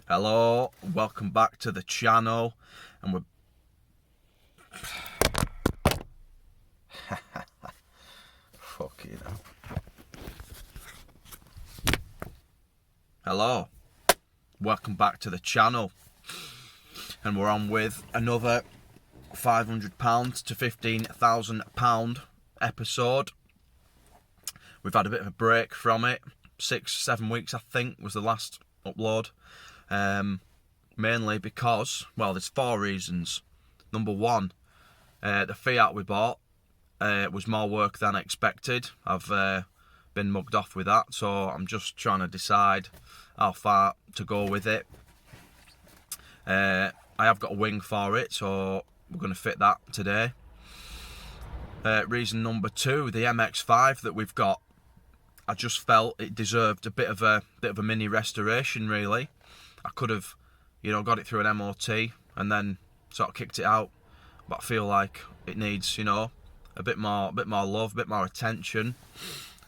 Hello, welcome back to the channel, and we're fucking hell. Hello, welcome back to the channel, and we're on with another £500 to £15,000 episode. We've had a bit of a break from it. 6-7 weeks, I think, was the last upload. Mainly because, well, there's 4 reasons. Number one, the Fiat we bought was more work than expected. I've been mugged off with that, so I'm just trying to decide how far to go with it. I have got a wing for it, so we're going to fit that today. Reason number 2, the MX-5 that we've got, I just felt it deserved a bit of a mini restoration, really. I could have, got it through an MOT and then sort of kicked it out, but I feel like it needs, a bit more love, a bit more attention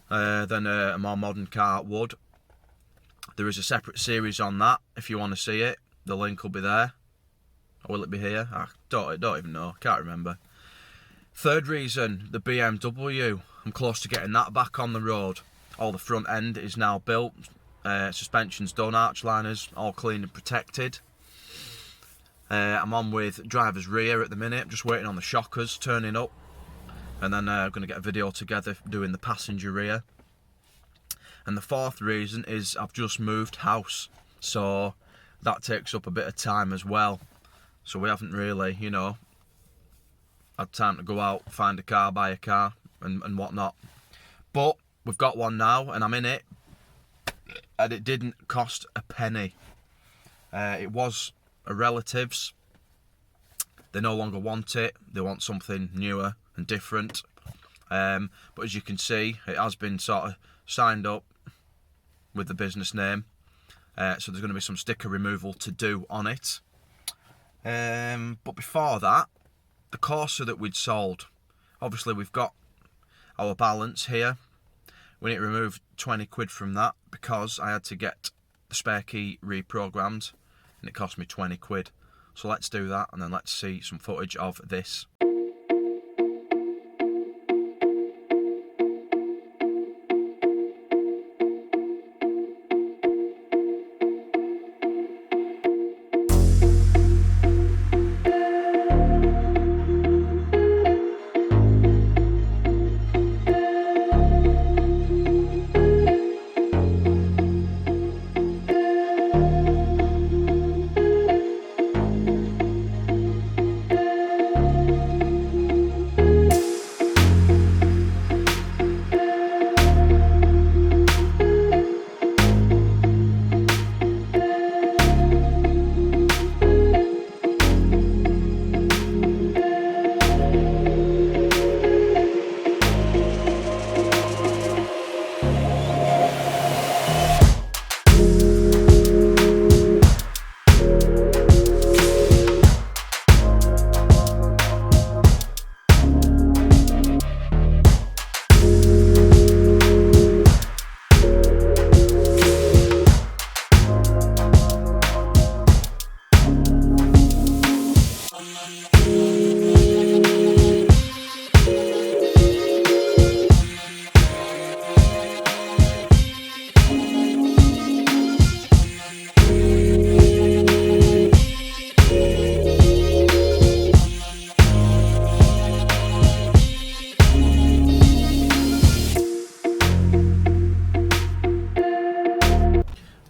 than a more modern car would. There is a separate series on that if you want to see it. The link will be there. Or will it be here? I don't even know. Can't remember. Third reason, the BMW. I'm close to getting that back on the road. All the front end is now built. Suspension's done, arch liners all clean and protected. I'm on with driver's rear at the minute. I'm just waiting on the shockers turning up, and then I'm going to get a video together doing the passenger rear. And the fourth reason is I've just moved house, so that takes up a bit of time as well. So we haven't really, had time to go out, find a car, buy a car, and whatnot. But we've got one now, and I'm in it. And it didn't cost a penny. It was a relative's. They no longer want it. They want something newer and different. But as you can see, it has been sort of signed up with the business name. So there's going to be some sticker removal to do on it. But before that, the Corsa that we'd sold. Obviously, we've got our balance here. We need to remove 20 quid from that because I had to get the spare key reprogrammed and it cost me 20 quid. So let's do that, and then let's see some footage of this.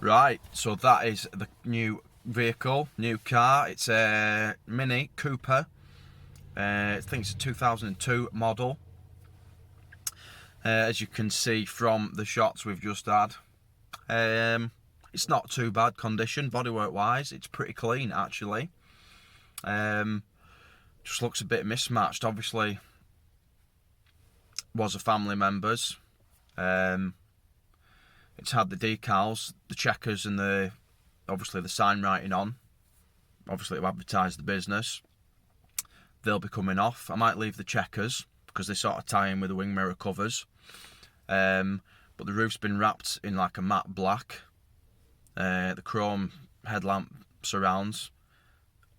Right, so that is the new vehicle, new car. It's a Mini Cooper. I think it's a 2002 model. As you can see from the shots we've just had, it's not too bad condition, bodywork wise. It's pretty clean actually. Just looks a bit mismatched. Obviously, was a family member's. It's had the decals, the checkers, and obviously the sign writing on. Obviously to advertise the business. They'll be coming off. I might leave the checkers because they sort of tie in with the wing mirror covers. But the roof's been wrapped in like a matte black. The chrome headlamp surrounds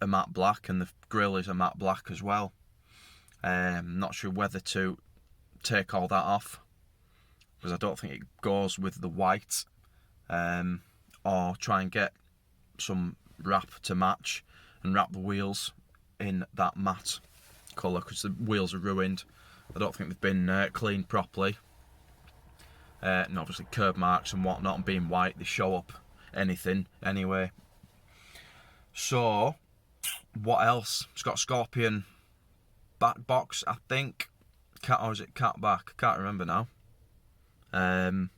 are matte black, and the grille is a matte black as well. Not sure whether to take all that off, because I don't think it goes with the white, or try and get some wrap to match and wrap the wheels in that matte colour, because the wheels are ruined. I don't think they've been cleaned properly, and obviously curb marks and whatnot, and being white, they show up anything anyway. So what else? It's got Scorpion back box, I think. Or is it cat back? I can't remember now. That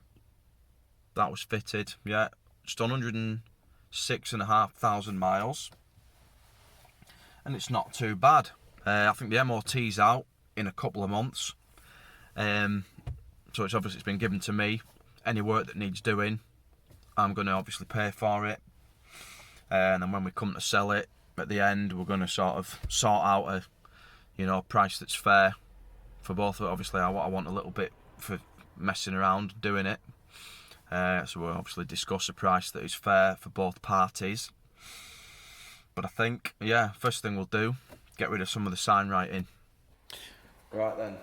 was fitted, yeah. Just 106,500 miles, and it's not too bad. I think the MOT's out in a couple of months, so it's been given to me. Any work that needs doing, I'm going to obviously pay for it, and then when we come to sell it at the end, we're going to sort out a price that's fair for both of it. Obviously I want a little bit for messing around doing it, so we'll obviously discuss a price that is fair for both parties. But I think, yeah, first thing we'll do, get rid of some of the sign writing. Right then,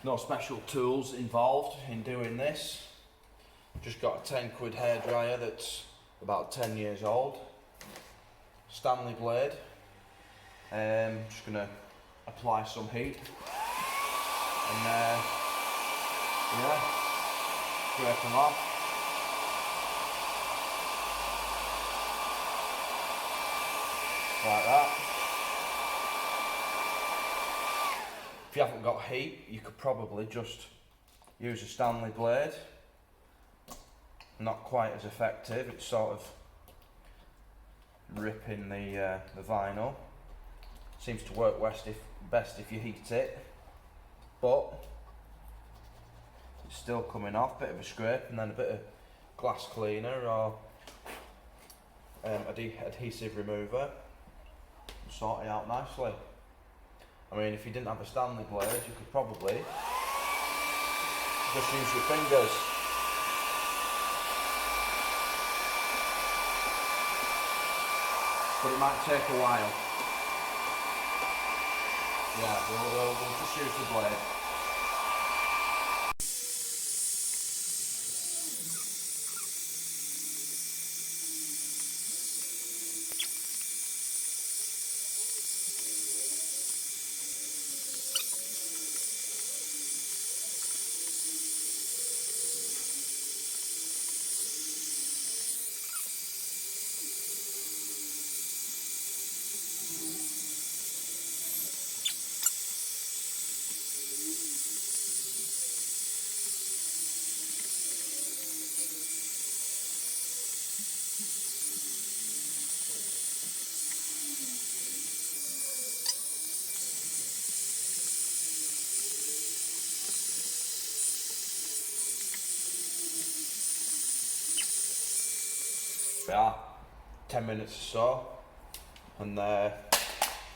no special tools involved in doing this. Just got a 10 quid hairdryer that's about 10 years old. Stanley blade. Just going to apply some heat. And yeah, scrape them off. Like that. If you haven't got heat, you could probably just use a Stanley blade. Not quite as effective, it's sort of ripping the vinyl. Seems to work best if you heat it, but it's still coming off. Bit of a scrape and then a bit of glass cleaner or adhesive remover. Sort it out nicely. I mean, if you didn't have a Stanley blade, you could probably just use your fingers. But it might take a while. Yeah, we'll just use the blade. Yeah, 10 minutes or so, and the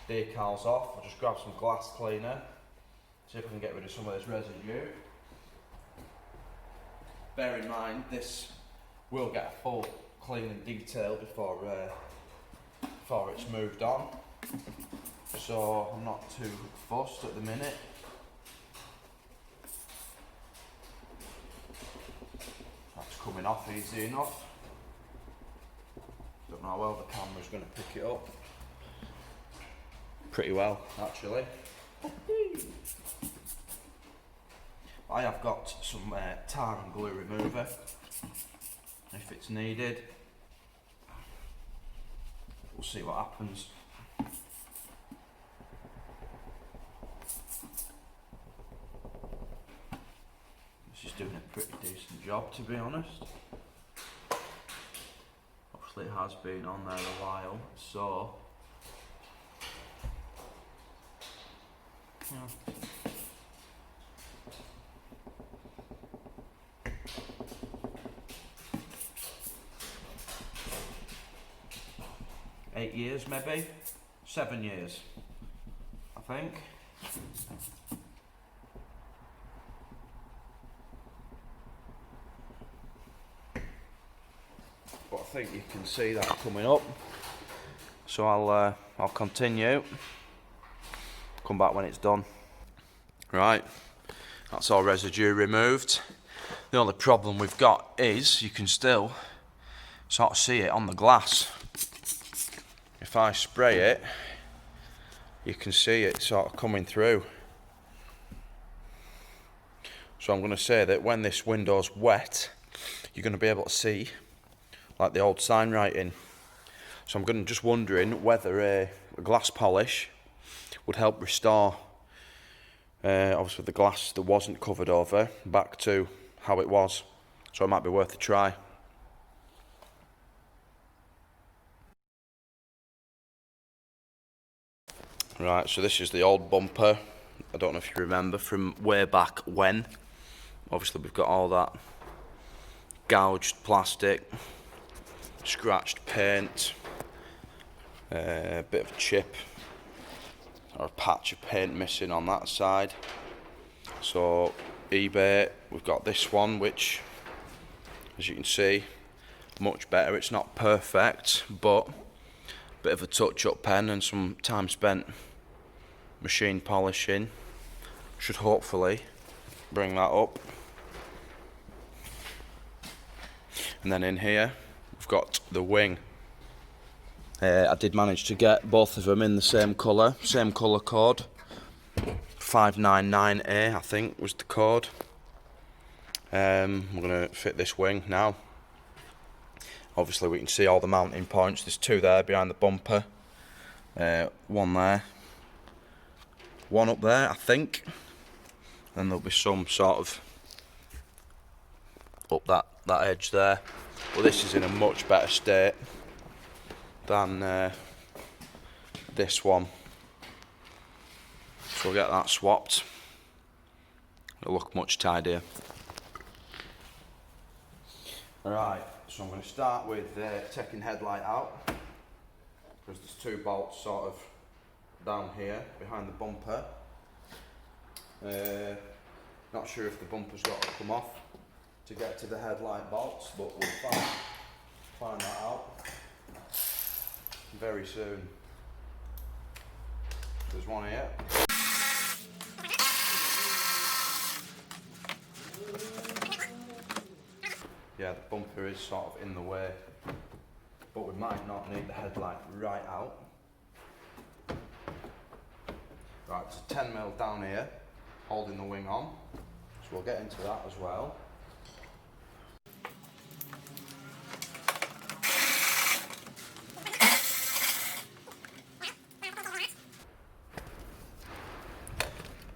decal's off. I'll just grab some glass cleaner, see if I can get rid of some of this residue. Bear in mind, this will get a full clean and detail before it's moved on, so I'm not too fussed at the minute. That's coming off easy enough. Don't know how well the camera's going to pick it up. Pretty well, actually. I have got some tar and glue remover, if it's needed. We'll see what happens. This is doing a pretty decent job, to be honest. Obviously it has been on there a while, so yeah. 8 years maybe, 7 years, I think. But I think you can see that coming up. So I'll continue. Come back when it's done. Right, that's all residue removed. The only problem we've got is you can still sort of see it on the glass. If I spray it, you can see it sort of coming through. So I'm going to say that when this window's wet, you're going to be able to see like the old sign writing. So I'm just wondering whether a glass polish would help restore obviously the glass that wasn't covered over back to how it was. So it might be worth a try. Right, so this is the old bumper. I don't know if you remember from way back when. Obviously we've got all that gouged plastic, scratched paint, a bit of a chip or a patch of paint missing on that side. So eBay, we've got this one, which as you can see, much better. It's not perfect, but a bit of a touch-up pen and some time spent machine polishing should hopefully bring that up. And then in here we've got the wing. I did manage to get both of them in the same colour code. 599A I think was the code. We're going to fit this wing now. Obviously we can see all the mounting points. There's two there behind the bumper, one there, one up there I think, and there'll be some sort of up that edge there. But this is in a much better state than this one, so we'll get that swapped. It'll look much tidier. Alright, so I'm going to start with taking headlight out, because there's two bolts sort of down here behind the bumper. Not sure if the bumper's got to come off to get to the headlight bolts, but we'll find that out very soon. There's one here. Yeah, the bumper is sort of in the way, but we might not need the headlight right out. Right, it's a 10mm down here, holding the wing on, so we'll get into that as well.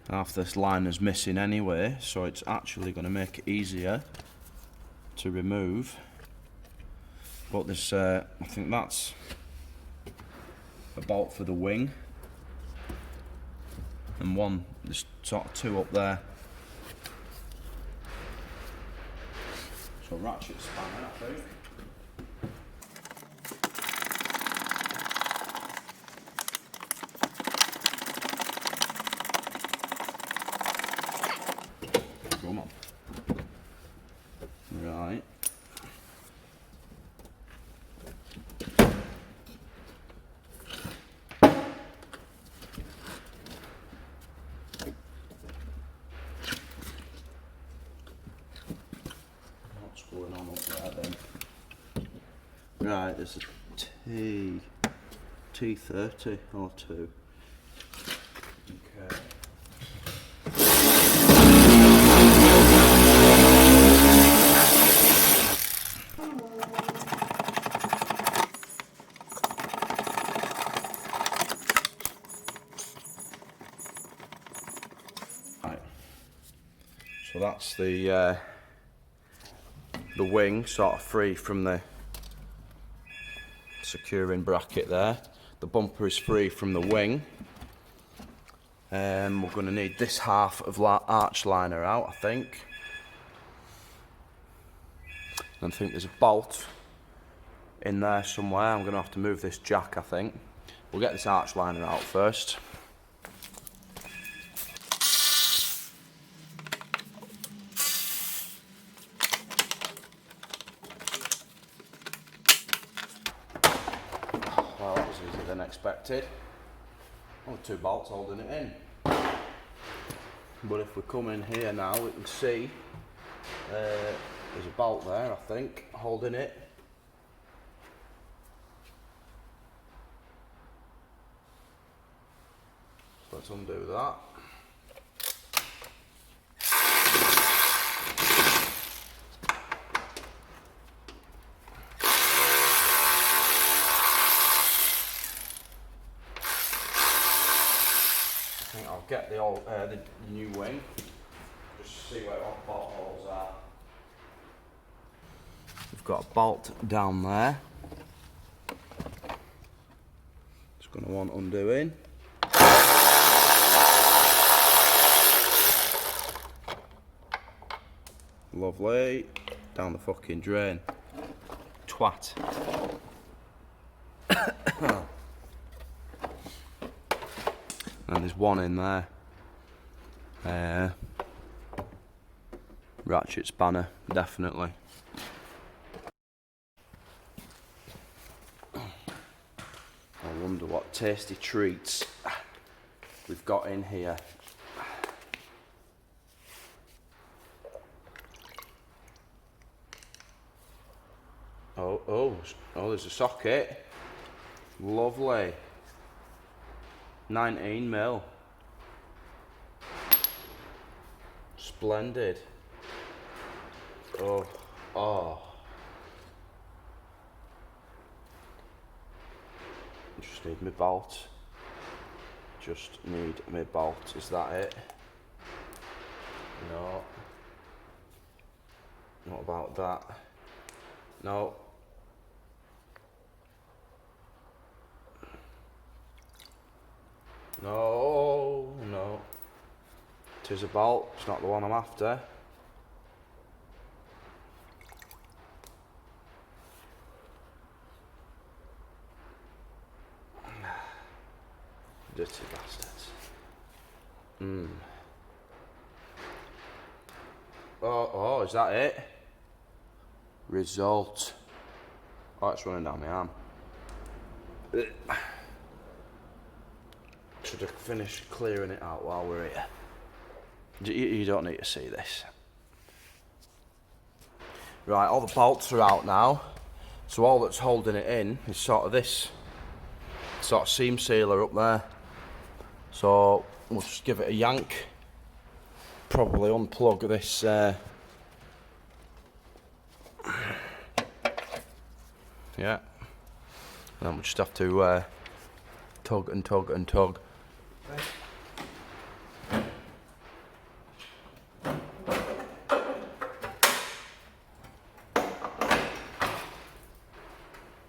Half this line is missing anyway, so it's actually going to make it easier to remove. But this, I think that's a bolt for the wing, and one, there's sort of two up there. So ratchet spanner, I think. Come on. Right. What's going on up there then? Right, there's a T30 or two. Okay. So that's the wing sort of free from the securing bracket there. The bumper is free from the wing. We're going to need this half of arch liner out, I think. And I think there's a bolt in there somewhere. I'm going to have to move this jack, I think. We'll get this arch liner out first. easier than expected. Only 2 bolts holding it in. But if we come in here now, we can see there's a bolt there, I think, holding it. So let's undo that. I think I'll get the old, the new wing, just see where our bolt holes are. We've got a bolt down there. It's going to want undoing. Lovely. Down the fucking drain. Twat. And there's one in there. Ratchet spanner, definitely. I wonder what tasty treats we've got in here. Oh, there's a socket. Lovely. 19mm. Splendid. Oh. Just need my bolt. Just need my bolt. Is that it? No. What about that? No. No. 'Tis a bolt. It's not the one I'm after. Dirty bastards. Oh, is that it? Result. Oh, it's running down my arm. Should have finished clearing it out while we're here. You don't need to see this. Right, all the bolts are out now. So all that's holding it in is sort of this sort of seam sealer up there. So we'll just give it a yank. Probably unplug this yeah. And then we'll just have to tug and tug and tug.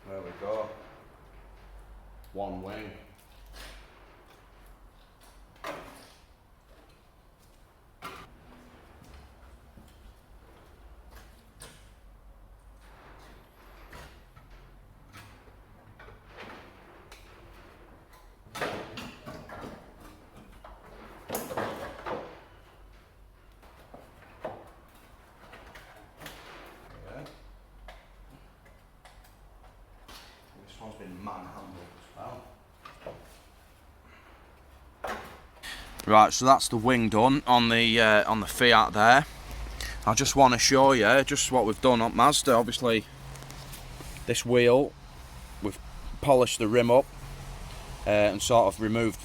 There we go. One wing. This one's been manhandled as well. Right, so that's the wing done on the Fiat there. I just want to show you just what we've done on Mazda. Obviously, this wheel, we've polished the rim up and sort of removed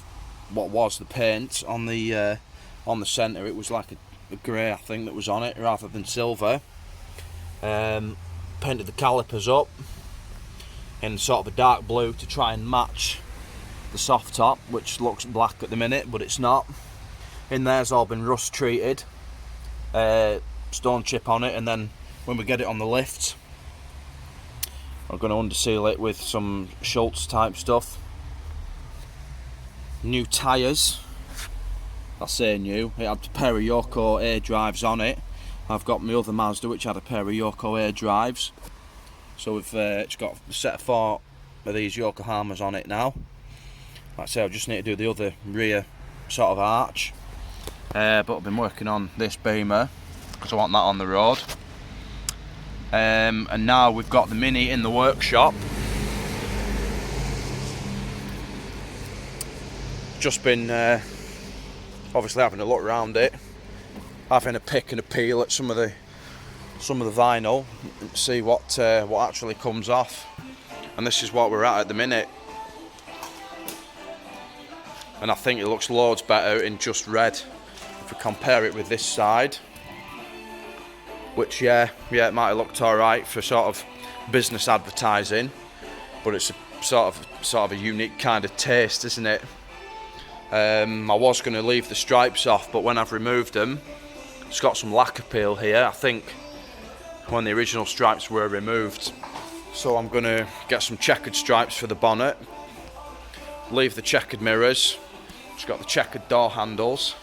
what was the paint on the centre. It was like a grey, I think, that was on it rather than silver. Painted the calipers up in sort of a dark blue to try and match the soft top, which looks black at the minute, but it's not. In there's all been rust treated, stone chip on it, and then when we get it on the lift, I'm going to underseal it with some Schultz type stuff. New tyres. I say new. It had a pair of Yoko air drives on it. I've got my other Mazda which had a pair of Yoko air drives. So we've it's got a set of 4 of these Yokohamas on it now. Like I say, I just need to do the other rear sort of arch. But I've been working on this Beamer because I want that on the road. And now we've got the Mini in the workshop. just been obviously having a look around it, having a pick and a peel at some of the vinyl, and see what actually comes off. And this is what we're at the minute. And I think it looks loads better in just red if we compare it with this side, which yeah, it might have looked alright for sort of business advertising, but it's a sort of a unique kind of taste, isn't it? I was going to leave the stripes off, but when I've removed them, it's got some lacquer peel here, I think, when the original stripes were removed. So I'm going to get some checkered stripes for the bonnet, leave the checkered mirrors, it's got the checkered door handles,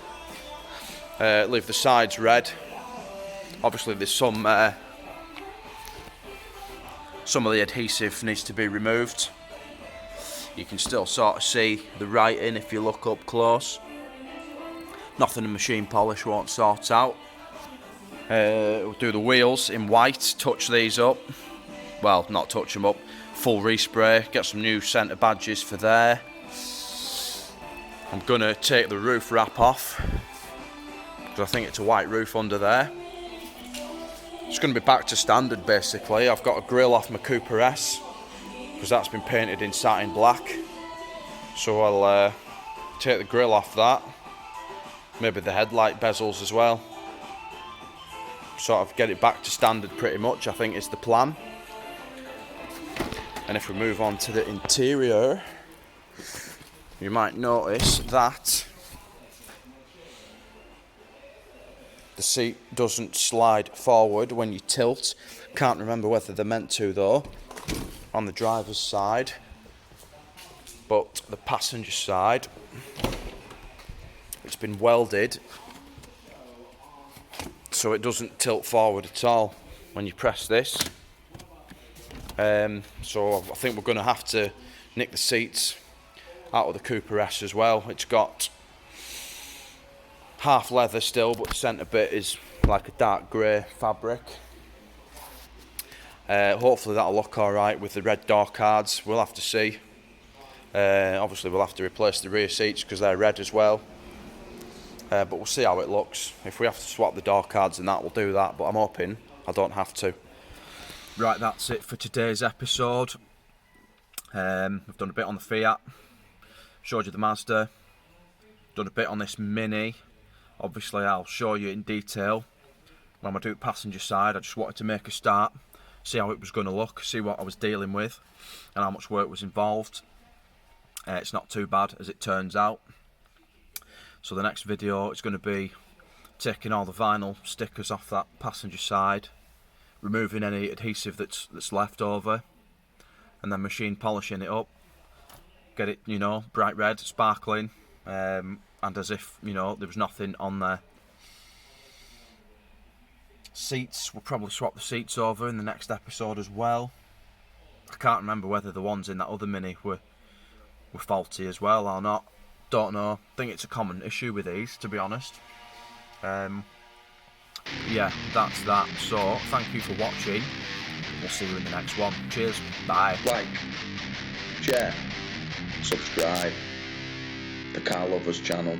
leave the sides red. Obviously there's some of the adhesive needs to be removed. You can still sort of see the writing if you look up close. Nothing a machine polish won't sort out. We'll do the wheels in white, touch these up. Well, not touch them up, full respray, get some new centre badges for there. I'm going to take the roof wrap off, because I think it's a white roof under there. It's going to be back to standard basically. I've got a grille off my Cooper S, because that's been painted in satin black. So I'll take the grille off that, maybe the headlight bezels as well. Sort of get it back to standard pretty much, I think is the plan. And if we move on to the interior, you might notice that the seat doesn't slide forward when you tilt. Can't remember whether they're meant to though, on the driver's side. But the passenger side, it's been welded so it doesn't tilt forward at all when you press this. So I think we're going to have to nick the seats out of the Cooper S as well. It's got half leather still, but the centre bit is like a dark grey fabric. Hopefully that'll look alright with the red door cards. We'll have to see. Obviously we'll have to replace the rear seats because they're red as well. But we'll see how it looks. If we have to swap the door cards and that, we'll do that, but I'm hoping I don't have to. Right, that's it for today's episode. We've done a bit on the Fiat, showed you the Mazda, done a bit on this Mini. Obviously I'll show you in detail when I do the passenger side. I just wanted to make a start, see how it was going to look, see what I was dealing with and how much work was involved. It's not too bad as it turns out. So the next video is going to be taking all the vinyl stickers off that passenger side, removing any adhesive that's left over, and then machine polishing it up, get it, you know, bright red, sparkling, and as if, you know, there was nothing on there. Seats, we'll probably swap the seats over in the next episode as well. I can't remember whether the ones in that other Mini were faulty as well or not. Don't know. I think it's a common issue with these, to be honest. Yeah, that's that. So, thank you for watching. We'll see you in the next one. Cheers. Bye. Like, share, subscribe. The Car Lovers channel.